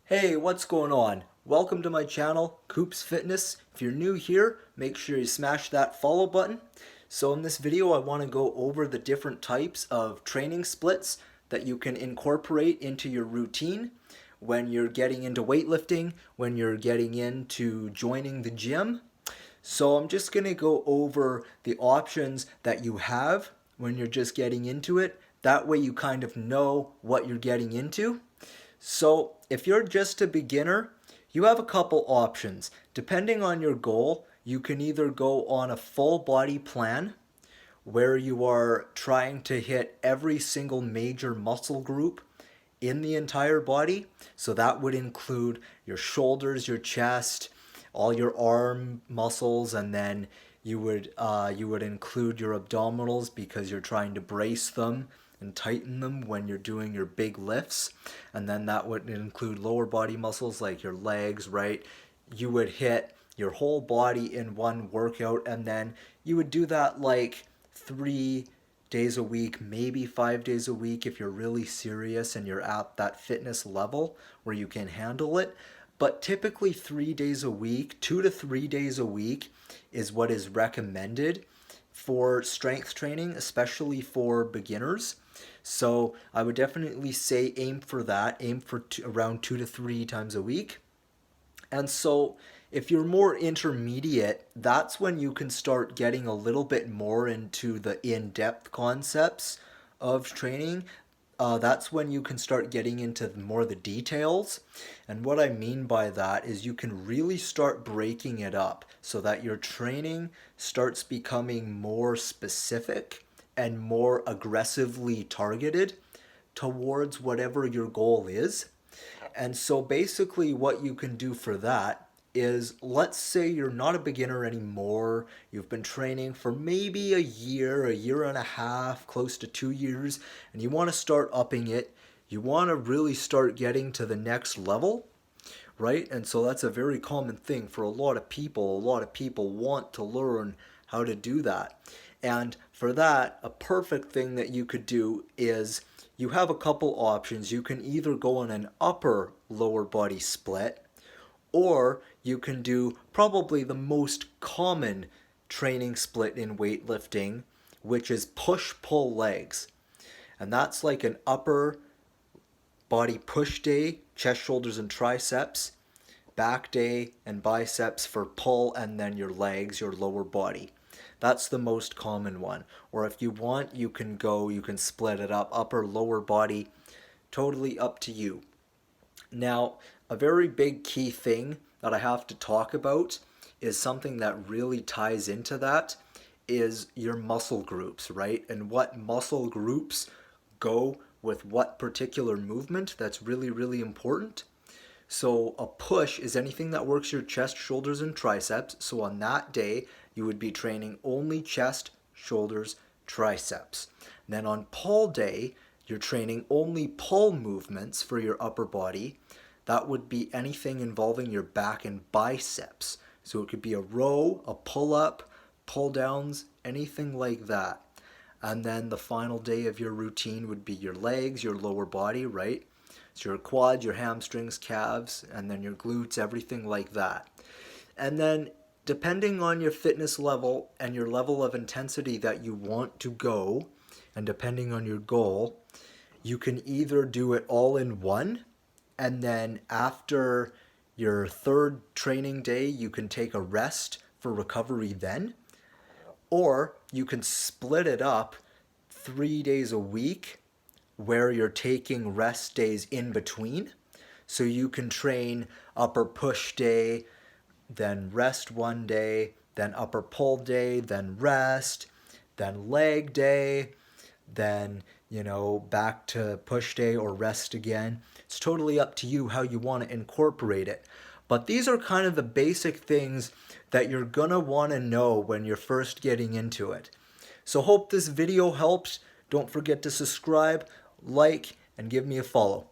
Hey, what's going on? Welcome to my channel, Coops Fitness. If you're new here, make sure you smash that follow button. So in this video, I want to go over the different types of training splits that you can incorporate into your routine when you're getting into weightlifting, when you're getting into joining the gym. So I'm just going to go over the options that you have when you're just getting into it. That way you kind of know what you're getting into. So if you're just a beginner, you have a couple options. Depending on your goal, you can either go on a full body plan where you are trying to hit every single major muscle group in the entire body. So that would include your shoulders, your chest, all your arm muscles, and then you would include your abdominals because you're trying to brace them and tighten them when you're doing your big lifts. And then that would include lower body muscles like your legs, right? You would hit your whole body in one workout, and then you would do that like 3 days a week, maybe 5 days a week if you're really serious and you're at that fitness level where you can handle it. But typically 3 days a week, 2 to 3 days a week is what is recommended for strength training, especially for beginners. So I would definitely say aim for that, aim for around 2 to 3 times a week. And so if you're more intermediate, that's when you can start getting a little bit more into the in-depth concepts of training. That's when you can start getting into more the details. And what I mean by that is you can really start breaking it up so that your training starts becoming more specific and more aggressively targeted towards whatever your goal is. And so basically what you can do for that is, let's say you're not a beginner anymore, you've been training for maybe a year and a half, close to 2 years, and you want to start upping it. You want to really start getting to the next level, right? And so that's a very common thing for a lot of people. A lot of people want to learn how to do that. And for that, a perfect thing that you could do is you have a couple options. You can either go on an upper lower body split, or you can do probably the most common training split in weightlifting, which is push-pull legs. And that's like an upper body push day, chest, shoulders, and triceps, back day and biceps for pull, and then your legs, your lower body. That's the most common one. Or if you want, you can split it up, upper, lower body, totally up to you. Now, a very big key thing that I have to talk about is something that really ties into that is your muscle groups, right? And what muscle groups go with what particular movement. That's really, really important. So a push is anything that works your chest, shoulders, and triceps. So on that day, you would be training only chest, shoulders, triceps. Then on pull day, you're training only pull movements for your upper body. That would be anything involving your back and biceps. So it could be a row, a pull-up, pull-downs, anything like that. And then the final day of your routine would be your legs, your lower body, right? So your quads, your hamstrings, calves, and then your glutes, everything like that. And then depending on your fitness level and your level of intensity that you want to go, and depending on your goal, you can either do it all in one, and then after your third training day, you can take a rest for recovery then. Or you can split it up 3 days a week where you're taking rest days in between. So you can train upper push day, then rest one day, then upper pull day, then rest, then leg day, then, back to push day or rest again. It's totally up to you how you want to incorporate it. But these are kind of the basic things that you're going to want to know when you're first getting into it. So hope this video helps. Don't forget to subscribe, like, and give me a follow.